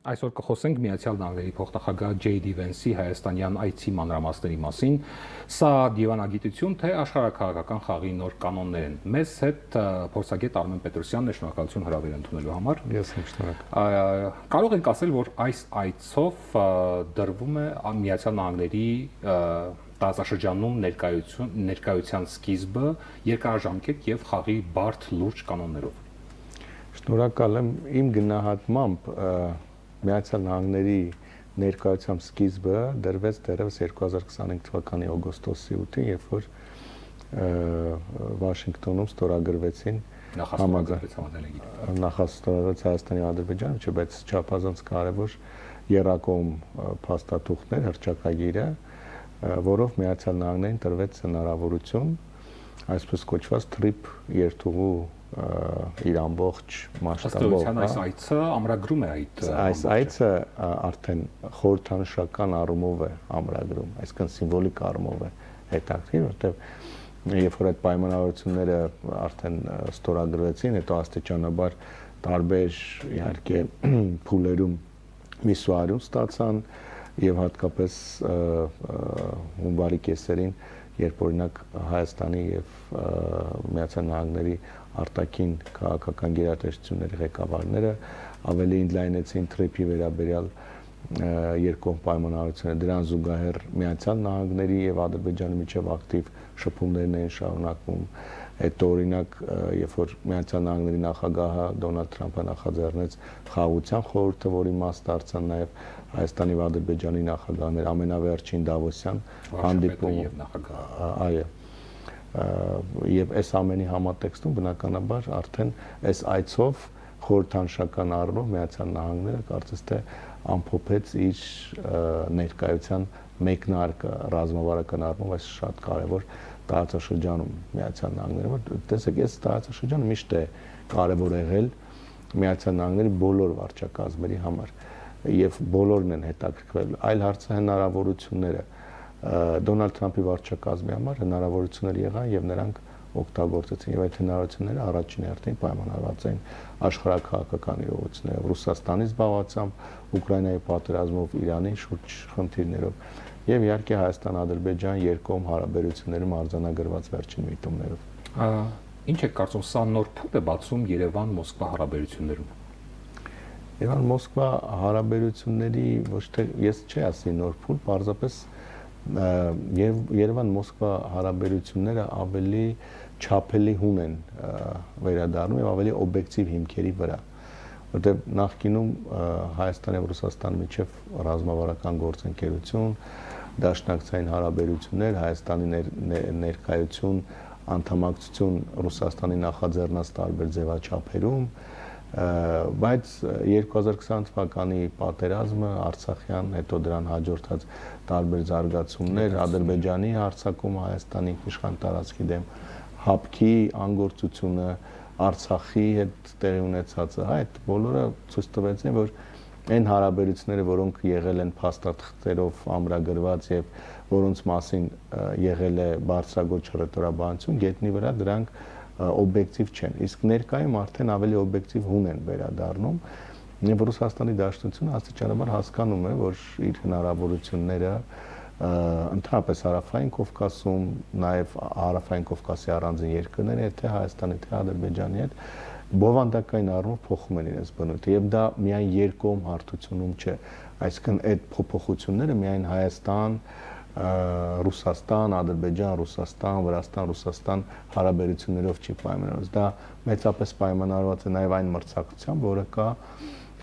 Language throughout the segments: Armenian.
Այսօր կխոսենք Միացյալ Նահանգների փոխնախագահ Ջեյ Վենսի հայաստանյան այցի մանրամասների մասին։ Սա դիվանագիտություն, թե աշխարհաքաղաքական խաղի նոր կանոններ են։ Մեզ հետ փորձագետ Արմեն Պետրոսյանն է, շնորհակալություն հրավեր ընդունելու համար։ Ես եմ շնորհակալ։ Կարող ենք ասել, որ այս այցով դրվում է Միացյալ Նահանգների տարածաշրջանում ներկայության սկիզբը երկարաժամկետ եւ խաղի բարդ լուրջ կանոններով։ Շնորհակալ եմ։ Իմ գնահատմամբ Միացյալ Նահանգների ներկայության սկիզբը դրվեց դեռևս 2025 թվականի օգոստոսի 8-ին, երբ որ Վաշինգտոնում ստորագրվեցին նախաստորագրվեց Հայաստանի ու Ադրբեջանի, չէ, բայց չափազանց կարևոր երկկողմ փաստաթուղթներ, հռչակագիրը, որով Միացյալ Նահանգներին տրվեց հնարավորություն այսպես կոչված TRIP երթուղու իր ամբողջ մասշտաբով այս այցը ամրագրում է այս այցը արդեն խորհրդանշական առումով է ամրագրում, այսինքն սիմվոլիկ առումով է հետաքրքիր, որտեղ երբ որ այդ պայմանավորությունները արդեն ստորագրվեցին, հետո աստիճանաբար տարբեր իհարկե փուլերում միսուարում ստացան եւ հատկապես հունվարի կեսերին, երբ օրինակ Հայաստանի եւ Միացյալ Նահանգների արտաքին քաղաքական գերատեսչությունների ղեկավարները ավելի ընդլայնեցին TRIP-ի վերաբերյալ երկկողմ պայմանավորությունները, դրան զուգահեռ Միացյալ Նահանգների եւ Ադրբեջանի միջև ակտիվ շփումներն էին շարունակվում։ Հետո օրինակ, երբ որ Միացյալ Նահանգների նախագահը Դոնալդ Թրամփը նախաձեռնեց խաղաղության խորհուրդը, որի մաս դարձան նաեւ Հայաստանի եւ Ադրբեջանի նախագահներ, ամենավերջին Դավոսյան հանդիպումը, այո, եւ այս ամենի համատեքստում բնականաբար արդեն այս այցով խորհրդանշական առումով Միացյալ Նահանգները կարծես թե ամփոփեց իր ներկայության մեկնարկը ռազմավարական առումով այս շատ կարևոր տարածաշրջանում Միացյալ Նահանգները, որ տեսեք, այս տարածաշրջանը միշտ է կարևոր եղել Միացյալ Նահանգների բոլոր վարչակազմերի համար եւ բոլորն են հետաքրքրվել, այլ հարցը հնարավորությունները Դոնալդ Թրամփի վարչակազմի համար հնարավորություններ եղան եւ նրանք օգտագործեցին եւ այդ հնարավորությունները առաջին հերթին պայմանավորված էին աշխարհաքաղաքական իրողություններով, Ռուսաստանի զբաղվածությամբ, Ուկրաինայի պատերազմով, Իրանի շուրջ խնդիրներով եւ իհարկե Հայաստան-Ադրբեջան երկկողմ հարաբերություններում արձանագրված վերջին միտումներով։ Ինչ եք կարծում, սա նոր փուլ է բացում Երևան-Մոսկվա հարաբերություններում։ Երևան-Մոսկվա հարաբերությունների ոչ թե ես չի ասի նոր փուլ, պարզապես Երևան-Մոսկվա հարաբերությունները ավելի չափելի հուն են վերադառնում եւ ավելի օբյեկտիվ հիմքերի վրա, որտեղ նախկինում Հայաստանի եւ Ռուսաստանի միջև ռազմավարական գործընկերություն, դաշնակցային հարաբերություններ, Հայաստանի ներկայություն, անդամակցություն Ռուսաստանի նախաձեռնած տարբեր ձևաչափերում, բայց 2020 թվականի պատերազմը, Արցախյան, հետո դրան հաջորդած տարբեր զարգացումներ, Ադրբեջանի հարձակումը Հայաստանի իշխան տարածքի դեմ, ՀԱՊԿ-ի անգործությունը, Արցախի հետ տեղի ունեցածը, այդ բոլորը ցույց տվեցին, որ այն հարաբերությունները, որոնք եղել են փաստաթղթերով ամրագրված եւ որոնց մասին եղել է բարձրագույն հռետորաբանություն, գետնի վրա դրանք օբյեկտիվ չեն, իսկ ներկայում արդեն ավելի օբյեկտիվ հուն են վերադառնում եւ Ռուսաստանի Դաշնությունը աստիճանաբար հասկանում է, որ իր հնարավորությունները ընդհանրապես Հարավային Կովկասում, նաեւ Հարավային Կովկասի առանձին երկրների հետ, թե Հայաստանի, թե Ադրբեջանի հետ բովանդակային առումով փոխում են իրենց բնույթը եւ դա միայն երկկողմ հարթությունում չէ, այսինքն այդ փոփոխությունները միայն Հայաստան, Ռուսաստան, Ադրբեջան, Ռուսաստան, Վրաստան, Ռուսաստան հարաբերություններով չի պայմանավորված։ Դա մեծապես պայմանավորված է նաև այն մրցակցությամբ, որը կա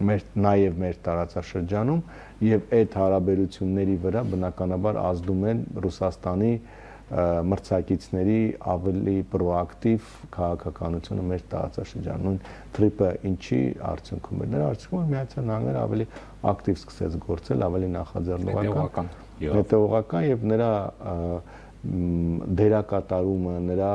նաև մեր տարածաշրջանում եւ այդ հարաբերությունների վրա բնականաբար ազդում են Ռուսաստանի մրցակիցների ավելի պրոակտիվ քաղաքականությունը մեր տարածաշրջանում։ Նույն TRIP-ը ինչի արդյունքում էր։ Նրա արդյունքում Միացյալ Նահանգները ավելի ակտիվ սկսեց գործել, ավելի նախաձեռնողական հետևողական եւ նրա դերակատարումը, նրա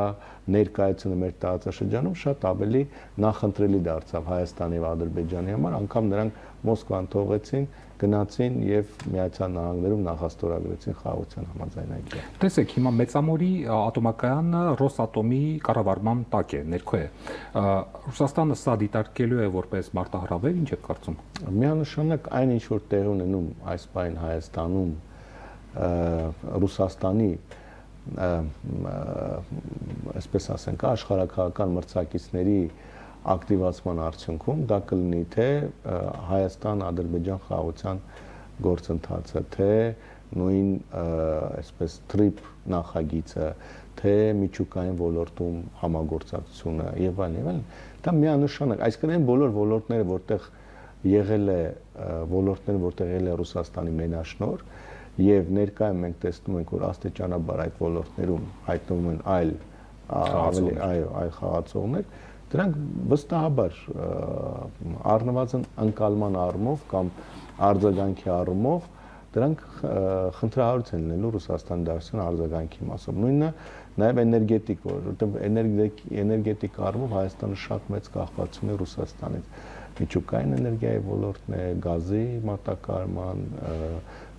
ներկայությունը մեր տարածաշրջանում շատ ավելի նախընտրելի դարձավ Հայաստանի եւ Ադրբեջանի համար, անգամ նրանք Մոսկվան թողեցին, գնացին եւ Միացյալ Նահանգներում նախաստորագրեցին խաղաղության համաձայնագիր։ Տեսեք, հիմա Մեծամորի ատոմակայանը Ռոսատոմի կառավարման տակ է, ներքո է։ Ռուսաստանը սա դիտարկելու է որպես մարտահրավեր, ինչ եք կարծում։ Միանշանակ այն ինչ որ տեղի ունենում այս պայն Հայաստանում Ռուսաստանի այսպես ասենք աշխարհակահական մրցակիցների ակտիվացման արդյունքում դա կլինի թե Հայաստան-Ադրբեջան խաղաղության գործընթացը, թե նույն այսպես TRIP նախագիծը, թե միջուկային ոլորտում համագործակցությունը եւ այլն, դա միանշանակ, այսինքն այն բոլոր ոլորտները, որտեղ եղել է Ռուսաստանի մենաշնոր եւ ներկայում մենք տեսնում ենք, որ աստիճանաբար այդ ոլորտներում հայտնվում են այլ խաղացողներ, դրանք վստահաբար առնվազն ընկալման առումով կամ արձագանքի առումով դրանք խնդրահարույց են լինելու Ռուսաստանի Դաշնության արձագանքի մասով։ Նույնը նաև էներգետիկ, որովհետև էներգետիկ առումով Հայաստանը շատ մեծ կախվածություն է Ռուսաստանից։ Միջուկային էներգիայի ոլորտն է, գազի մատակարարման,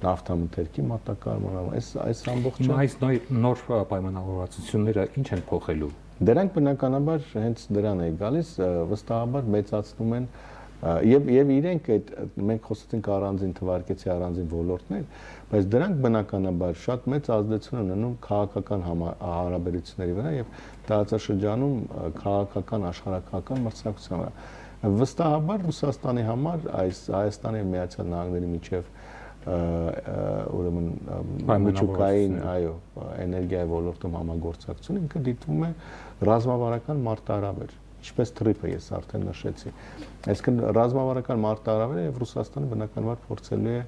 նավթամթերքի մատակարարման, այս ամբողջը այս նոր պայմանավորվածությունները ինչ են փոխելու։ Դրանք բնականաբար հենց դրան է գալիս, վստահաբար մեծացնում են եւ իրենք այդ մենք խոսեցինք առանձին թվարկեցի առանձին ոլորտներ, բայց դրանք բնականաբար շատ մեծ ազդեցություն ունենում քաղաքական հարաբերությունների վրա եւ տարածաշրջանում քաղաքական աշխարհակահական մրցակցության վրա։ Վստահաբար Ռուսաստանի համար այս Հայաստանի եւ Միացյալ Նահանգների միջև ուրեմն միջուկային, էներգիայի ոլորտում համագործակցությունը ինքը դիտվում է ռազմավարական մարտահրավեր, ինչպես TRIP-ը ես արդեն նշեցի։ Այսինքն ռազմավարական մարտահրավերը եւ Ռուսաստանը բնականաբար փորձելու է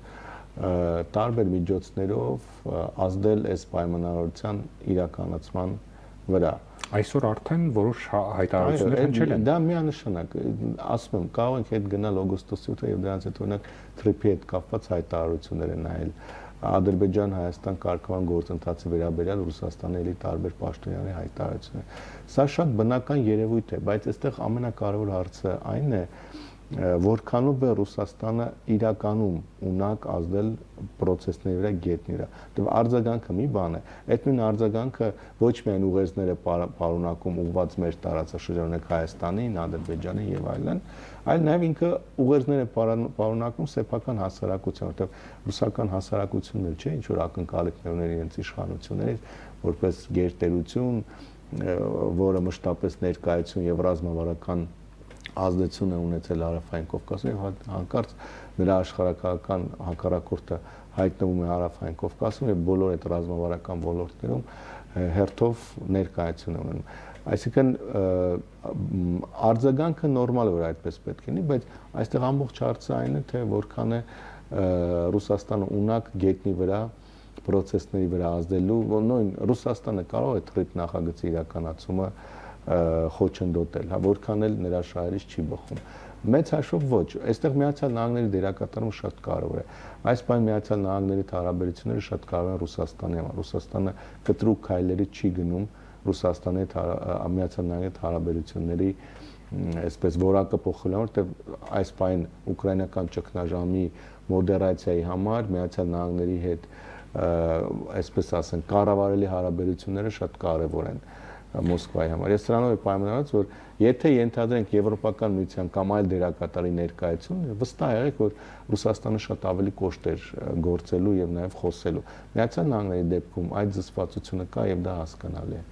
տարբեր միջոցներով ազդել այս պայմանավորության իրականացման վրա։ Այսօր արդեն որոշ հայտարարություններ հնչել են։ Դա միանշանակ, ասում եմ, կարող ենք հետ գնալ օգոստոսի 8-ը եւ դրանից հետո օրինակ TRIP-ի հետ կապված հայտարարություններ են նայել։ Ադրբեջան-Հայաստան կարգավորման գործընթացի վերաբերյալ Ռուսաստանի էլի տարբեր պաշտոնյաների հայտարարություններ։ Սա շատ բնական երևույթ է, բայց այստեղ ամենակարևոր հարցը այն է, որքանով է Ռուսաստանը իրականում ունակ ազդել process-ների վրա, գետնի վրա։ Դե արձագանքը մի բան է, այդ նույն արձագանքը ոչ միայն ուղերձները պարունակում ուղղված մեր տարածաշրջանին Հայաստանին, Ադրբեջանին եւ այլն, այլ նաեւ ինքը ուղերձները պարունակում սեփական հասարակության, որտեղ ռուսական հասարակությունն էլ չէ, ինչ որ ակնկալիքներ ուներ իրենց իշխանություններից, որպես գերտերություն, որը մշտապես ներկայություն եւ ռազմավարական ազդեցություն է ունեցել Հարավային Կովկասում եւ հանկարծ նրա աշխարհակահական հակառակորդը հայտնվում է Հարավային Կովկասում եւ բոլոր այդ ռազմավարական ոլորտներում հերթով ներկայություն է ունենում։ Այսինքն արձագանքը նորմալ է, որ այդպես պետք է լինի, բայց այստեղ ամբողջ հարցը այն է, թե որքան է Ռուսաստանը ունակ գետնի վրա process-ների վրա ազդելու, նույն Ռուսաստանը կարող է TRIP նախագծի իրականացումը խոչընդոտել, որքան էլ նրա շահերից չի բխում։ Մեծ հաշվով ոչ, այստեղ Միացյալ Նահանգների դերակատարումը շատ կարևոր է։ Այս բան Միացյալ Նահանգների հարաբերությունները շատ կարևոր են Ռուսաստանի համար։ Ռուսաստանը կտրուկ քայլերի չի գնում Ռուսաստանի հետ Միացյալ Նահանգների հարաբերությունների այսպես որակը փոխելու, որտեղ այս բան ուկրաինական ճգնաժամի մոդերացիայի համար Միացյալ Նահանգների հետ այսպես ասենք կառավարելի հարաբերությունները շատ կարևոր են Մոսկվայի համար։ Ես սրանով եմ պայմանավորված, որ եթե ենթադրենք Եվրոպական միության կամ այլ դերակատարի ներկայություն, վստահ եղեք, որ Ռուսաստանը շատ ավելի կոշտ էր գործելու եւ նաեւ խոսելու։ Միացյալ Նահանգների դեպքում այդ զսպվածությունը կա եւ դա հասկանալի է։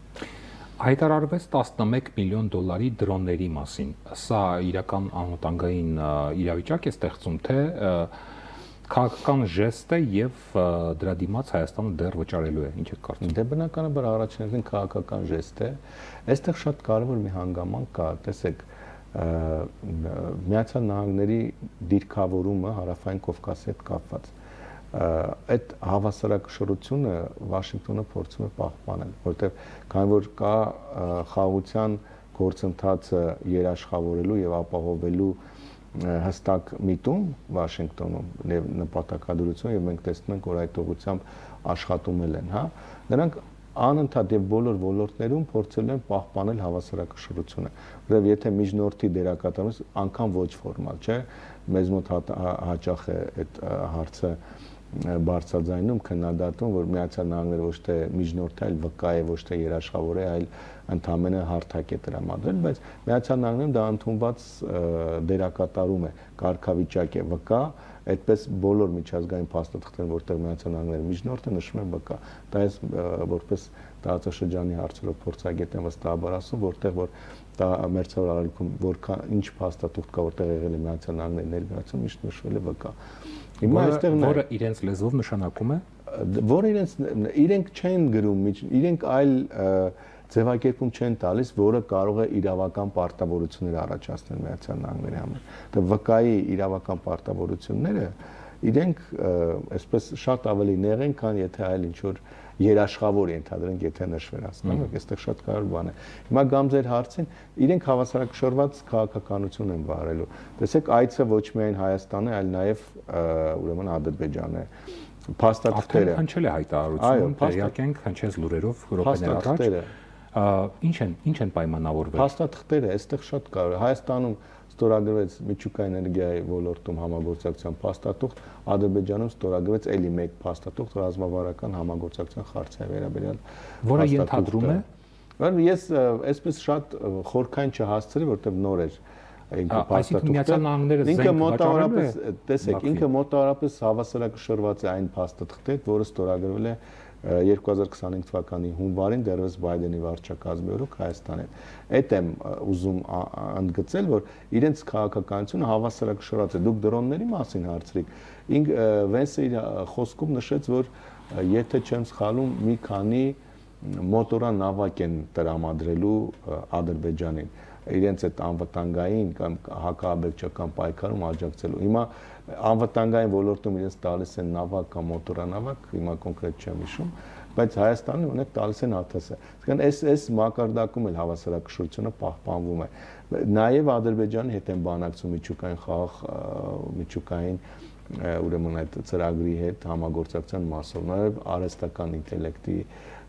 Հայտարարվեց 11 միլիոն դոլարի դրոնների մասին։ Սա իրական անվտանգային իրավիճակ է ստեղծում, թե քաղաքական ժեստ է եւ դրա դիմաց Հայաստանը դեռ վճարելու է, ինչ է կարծում։ Դե բնականաբար առաջին քաղաքական ժեստ է։ Այստեղ շատ կարևոր մի հանգամանք կա, տեսեք, Միացյալ Նահանգների դիրքավորումը Հարավային Կովկասի հետ կապված։ Այդ հավասարակշռությունը Վաշինգտոնը փորձում է պահպանել, որտեղ քանի որ կա խաղաղության գործընթացը երաշխավորելու եւ ապահովելու հստակ միտում Վաշինգտոնում եւ նպատակադրություն եւ մենք տեսնում ենք, որ այդ ուղղությամբ աշխատում են, հա։ Նրանք անընդհատ եւ բոլոր ոլորտներում փորձել են պահպանել հավասարակշռությունը, որովհետեւ եթե միջնորդի դերակատարումից անգամ ոչ ֆորմալ, չէ, մեզ մոտ հաճախ է այդ հարցը բարձրաձայնում քննադատում, որ Միացյալ Նահանգները ոչ թե միջնորդ է, այլ վկա է, ոչ թե երաշխավոր է, այլ ընդհանրապես հարթակ է տրամադրել, բայց Միացյալ Նահանգներում դա ընդունված դերակատարում է, կարգավիճակ է, վկա, այդպես բոլոր միջազգային փաստաթղթերում, որտեղ Միացյալ Նահանգները միջնորդ է, նշվում է վկա։ Դա ես որպես տարածաշրջանի հարցերով փորձագետ եմ վստահաբար ասում, որտեղ որ դա մերձավոր արարքում որքան ինչ փաստաթուղթ կա, որտեղ եղել է Միացյալ Նահանգների ներկայացում, միշտ նշվել է վկա։ Հիմա այստեղ որը իրենց լեզվով նշանակում է, որը իրենք չեն գրում, իրենք այլ ձևակերպում չեն տալիս, որը կարող է իրավական պարտավորություններ առաջացնել Միացյալ Նահանգների համար։ Դա վկայի իրավական պարտավորությունները իրենք այսպես շատ ավելի նեղ են, քան եթե այլ ինչ-որ երաշխավոր ենթադրենք, եթե նշվեր, հասկանաք, այստեղ շատ կարևոր բան է։ Հիմա գամ ձեր հարցին, իրենք հավասարակշռված քաղաքականություն են վարելու։ Տեսեք, այցը ոչ միայն Հայաստան է, այլ նաև ուրեմն Ադրբեջան է։ Փաստաթղթերը հնչել է հայտարարություն, տեղյակենք հնչեց լուրերով րոպեներ առաջ։ Ինչ են պայմանավորվել։ Փաստաթղթերը այստեղ շատ կարևոր է։ Հայաստանում ստորագրվեց միջուկային էներգիայի ոլորտում համագործակցության փաստաթուղթ, Ադրբեջանում ստորագրվեց էլի մեկ փաստաթուղթ ռազմավարական համագործակցության խարցի վերաբերյալ, որը ենթադրում է, որ ես այսպես շատ խորքային չհասցրի, որտեղ նոր էր ինքը փաստաթուղթը։ Միացյալ Նահանգները ինքը մոտավորապես, տեսեք, ինքը մոտավորապես հավասարակշռված է այն փաստաթղթի, որը ստորագրվել է 2025 թվականի հունվարին դեռևս Բայդենի վարչակազմի օրոք Հայաստանին։ Այդ եմ ուզում ընդգծել, որ իրենց քաղաքականությունը հավասարակշռված է։ Դուք դրոնների մասին հարցրիք։ Վենսը իր խոսքում նշեց, որ եթե չեմ սխալվում, մի քանի մոտորան նավակ են տրամադրելու Ադրբեջանին իրենց այդ անվտանգային կամ հակաաբեկչական պայքարում աջակցելու։ Հիմա անվտանգային ոլորտում իրենց տալիս են նավակ կամ մոտորանավակ, հիմա կոնկրետ չեմ հիշում, բայց Հայաստանը ունեք տալիս են ԱԹՍ։ Այսինքն այս մակարդակում էլ հավասարակշռությունը պահպանվում է։ Նաև Ադրբեջանի հետ են բանակցում միջուկային խաղաղ միջուկային ուրեմն այդ ծրագրի հետ համագործակցության մասով, նաև արհեստական ինտելեկտի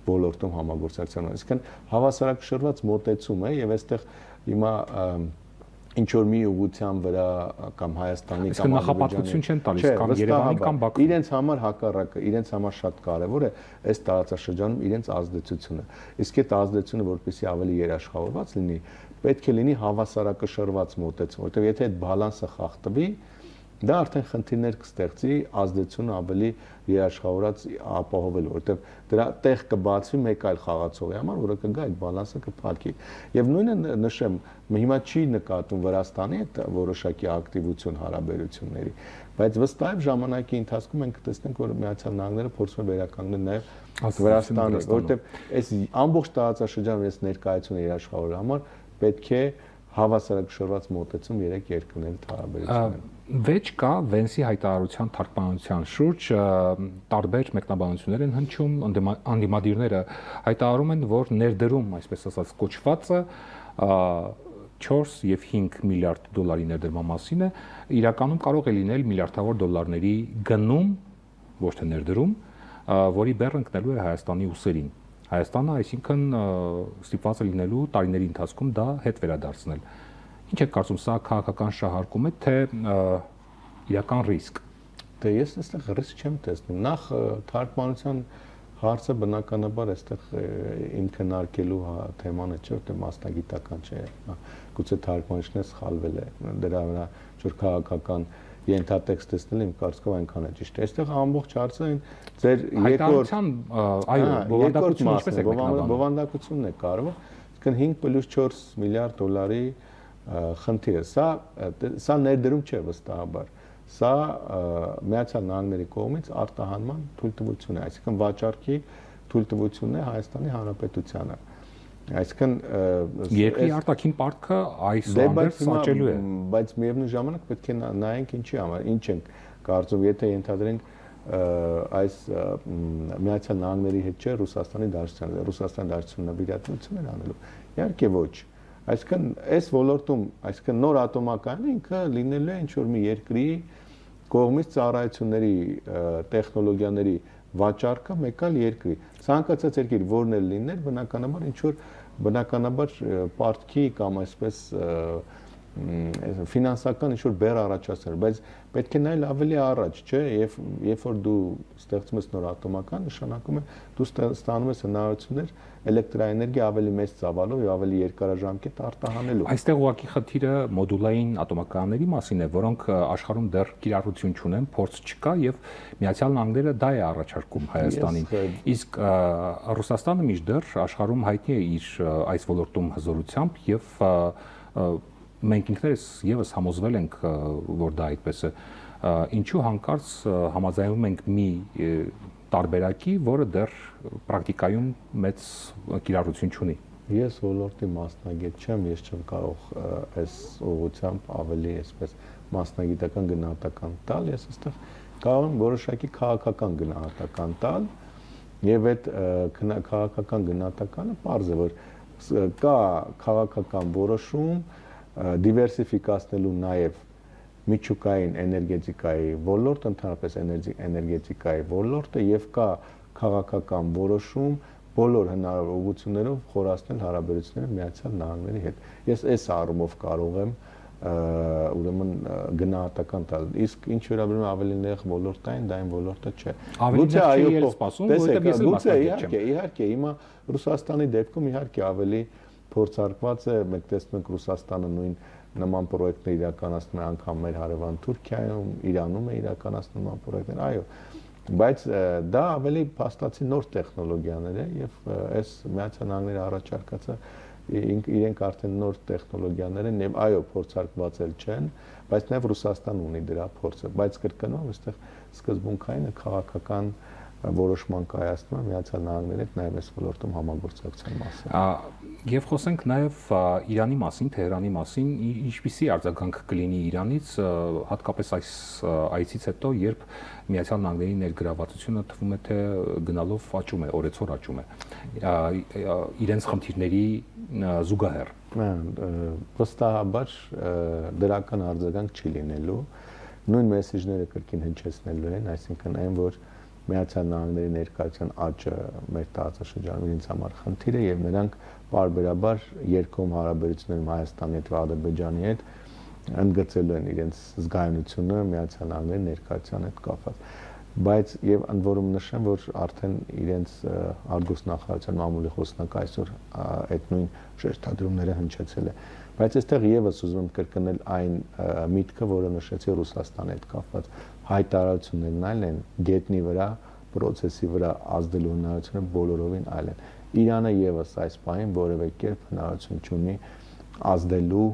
ոլորտում համագործակցության։ Այսինքն հավասարակշռված մոտեցում է եւ այստեղ հիմա ինչ որ մի ուղղության վրա կամ Հայաստանի կամ նախապատվություն չեն տալիս կամ Երևանի կամ Բաքվի։ Իրենց համար հակառակը, իրենց համար շատ կարևոր է այս տարածաշրջանում իրենց ազդեցությունը։ Իսկ այդ ազդեցությունը, որպեսզի ավելի երաշխավորված լինի, պետք է լինի հավասարակշռված մոտեցում, որովհետև եթե այդ բալանսը խախտվի, դա արդեն խնդիրներ կստեղծի ազդեցությունը ավելի երաշխավորած ապահովելու, որովհետև դրա տեղ կբացվի մեկ այլ խաղացողի համար, որը կգա այդ բալանսը կփակի։ Եվ նույնը նշեմ, հիմա չի նկատում Վրաստանի հետ որոշակի ակտիվություն հարաբերությունների, բայց վստահ ժամանակի ընթացքում մենք կտեսնենք, որ Միացյալ Նահանգները փորձում է վերականգնել նաև Վրաստանը, որովհետև այս ամբողջ տարածաշրջանում այս ներկայությունը երաշխավորելու համար պետք է հավասարակշռված մոտեցում երեք երկրների հարաբերություններում։ Վեճ կա Վենսի հայտարարության թարգմանության շուրջ տարբեր մեկնաբանություններ են հնչում, անդիմադիրները հայտարարում են, որ ներդրում, այսպես ասած, կոչվածը 4 եւ 5 միլիարդ դոլարի ներդրման մասին է, իրականում կարող է լինել միլիարդավոր դոլարների գնում, ոչ թե ներդրում, որի բեռը ընկնելու է Հայաստանի ուսերին։ Հայաստանը, այսինքն, ստիպված է լինելու տարիների ընթացքում դա հետ վերադարձնել։ Ինչ եք կարծում, սա քաղաքական շահարկում է, թե իրական ռիսկ։ Դե ես այստեղ ռիսկ չեմ տեսնում։ Նախ թարգմանության հարցը բնականաբար այստեղ իմ քննարկելու թեման է, չէ՞, որտեղ մասնագիտական չէ։ Գուցե թարգմանիչն սխալվել է։ Դրա վրա ինչ-որ քաղաքական ենթատեքստ տեսնել իմ կարծիքով այնքան է ճիշտ։ Այստեղ ամբողջ հարցը այն ձեր հայտարարության, այո, բովանդակությունը ինչպես է մեկնաբանում։ Բովանդակությունն է կարևոր։ Այսինքն 5+4 միլիարդ դոլարի խնդիրը, սա ներդրում չէ վստահաբար, սա Միացյալ Նահանգների կողմից արտահանման թույլտվություն է, այսինքն վաճառքի թույլտվությունն է Հայաստանի Հանրապետությանը, այսինքն երկրի արտաքին պարտքը այսուհանդերձ աճելու է, բայց միևնույն ժամանակ պետք է նայենք ինչի համար, ինչ ենք կարծում, եթե ենթադրենք այս Միացյալ Նահանգների հետ չէ Ռուսաստանի Դաշնության նվիրատվություն են անելու, իհարկե ոչ։ Այսինքն այս ոլորտում, այսինքն նոր ատոմակայանը ինքը լինելու է ինչ-որ մի երկրի կողմից ծառայությունների, տեխնոլոգիաների վաճառքը, մեկ այլ երկրի։ Ցանկացած երկիր որն էլ լիներ, բնականաբար պարտքի կամ այսպես ֆինանսական ինչ-որ բեռ առաջացներ, բայց պետք է նայել ավելի առաջ, չէ, երբ որ դու ստեղծում ես նոր ատոմական, նշանակում է դու ստանում ես հնարավորություններ էլեկտրաէներգիա ավելի մեծ ծավալով եւ ավելի երկարաժամկետ արտահանելու։ Այստեղ ուղղակի խնդիրը մոդուլային ատոմականների մասին է, որոնք աշխարհում դեռ կիրառություն չունեն, փորձ չկա եւ Միացյալ Նահանգները դա է առաջարկում Հայաստանին։ Իսկ Ռուսաստանը մինչդեռ աշխարհում հայտնի է իր այս ոլորտում հզորությամբ եւ մենք ինքներս եւս համոզվել ենք, որ դա այդպես է։ Ինչու հանկարծ համաձայնվում ենք մի տարբերակի, որը դեռ պրակտիկայում մեծ կիրառություն չունի։ Ես ոլորտի մասնագետ չեմ, ես չեմ կարող այս ուղղությամբ ավելի այսպես մասնագիտական գնահատական տալ, ես այստեղ կարող եմ որոշակի քաղաքական գնահատական տալ, եւ այդ քաղաքական գնահատականը պարզ է, որ կա քաղաքական որոշում դիվերսիֆիկացնելու նաև միջուկային էներգետիկայի ոլորտը, ընդհանրապես էներգետիկայի ոլորտը եւ կա քաղաքական որոշում բոլոր հնարավոր ուղղություններով խորացնել հարաբերությունները Միացյալ Նահանգների հետ։ Ես այս առումով կարող եմ ուրեմն գնահատական տալ։ Իսկ ինչ վերաբերում է ավելի նեղ ոլորտային, դա այն ոլորտը չէ։ Գուցե այո, սպասում, որովհետեւ ես մասնագետ չեմ։ Իհարկե, հիմա Ռուսաստանի դեպքում իհարկե ավելի փորձարկված է, մենք տեսնում ենք Ռուսաստանը նույն նման պրոյեկտներ իրականացնում է անգամ մեր հարևան Թուրքիայում, Իրանում է իրականացնում նման պրոյեկտներ, այո, բայց դա ավելի փաստացի նոր տեխնոլոգիաներ է եւ այս Միացյալ Նահանգները առաջարկածը իրենք արդեն նոր տեխնոլոգիաներ են եւ այո, փորձարկված էլ չեն, բայց նաեւ Ռուսաստանը ունի դրա փորձը, բայց կրկնում այստեղ սկզբունքային քաղաքական որոշման կայացնում Միացյալ Նահանգների հետ նաև այս ոլորտում համագործակցության մասին։ Եվ խոսենք նաև Իրանի մասին, Թեհրանի մասին, ինչպիսի արձագանք կլինի Իրանից, հատկապես այս այցից հետո, երբ Միացյալ Նահանգների ներգրավվածությունը թվում է թե գնալով աճում է, օրեցօր աճում է իրենց խնդիրների զուգահեռ։ Վստահաբար դրական արձագանք չի լինելու, նույն մեսեջները կրկին հնչեցնելու են, այսինքն այն, որ Միացյալ Նահանգների ներկայության աճը մեր տարածաշրջանում իրենց համար խնդիր է եւ նրանք բարբերաբար երկկողմ հարաբերություններում Հայաստանի հետ եւ Ադրբեջանի հետ ընդգծելու են իրենց զգայունությունը Միացյալ Նահանգների ներկայության հետ կապված։ Բայց եւ ընդ որում նշեմ, որ արդեն իրենց արտգործնախարարության մամուլի խոսնակը այսօր այդ նույն շեշտադրումները հնչեցել է։ Բայց այստեղ եւս ուզում եմ կրկնել այն միտքը, որը նշեցի Ռուսաստանի հետ կապված հայտարարություններն այլ են, գետնի վրա, process-ի վրա ազդելու հնարավորությունը բոլորովին այլ են։ Իրանը եւս այս պահին որևէ կերպ հնարավորություն չունի ազդելու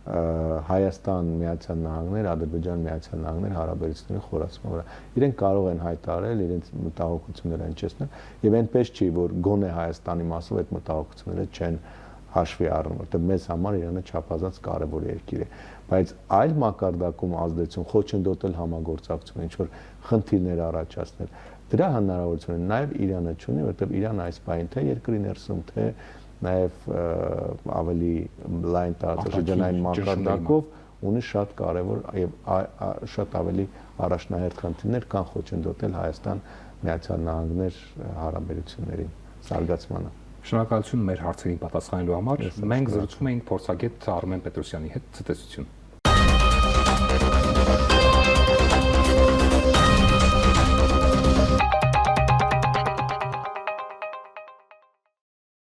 Հայաստան, Միացյալ Նահանգներ, Ադրբեջան, Միացյալ Նահանգներ հարաբերությունների խորացման վրա։ Իրենք կարող են հայտարարել իրենց մտահոգությունները հնչեցնել եւ այնպես չի, որ գոնե Հայաստանի մասով այդ մտահոգությունները չեն հաշվի առնում, որտեղ մեզ համար Իրանը չափազանց կարևոր երկիր է, բայց այլ մակարդակում ազդեցություն խոչընդոտել համագործակցությունը, ինչ որ խնդիրներ առաջացնել, դրա հնարավորությունը նաև Իրանը չունի, որտեղ Իրանը այս պահին թե երկրի ներսում, թե նաև ավելի լայն տարածաշրջանային մակարդակով ունի շատ կարևոր եւ շատ ավելի առաջնահերթ խնդիրներ, կան խոչընդոտել Հայաստան-Միացյալ Նահանգներ հարաբերությունների զարգացմանը։ Շնորհակալություն մեր հարցերին պատասխանելու համար։ Մենք զրուցում էինք փորձագետ Արմեն Պետրոսյանի հետ։ Ցտեսություն։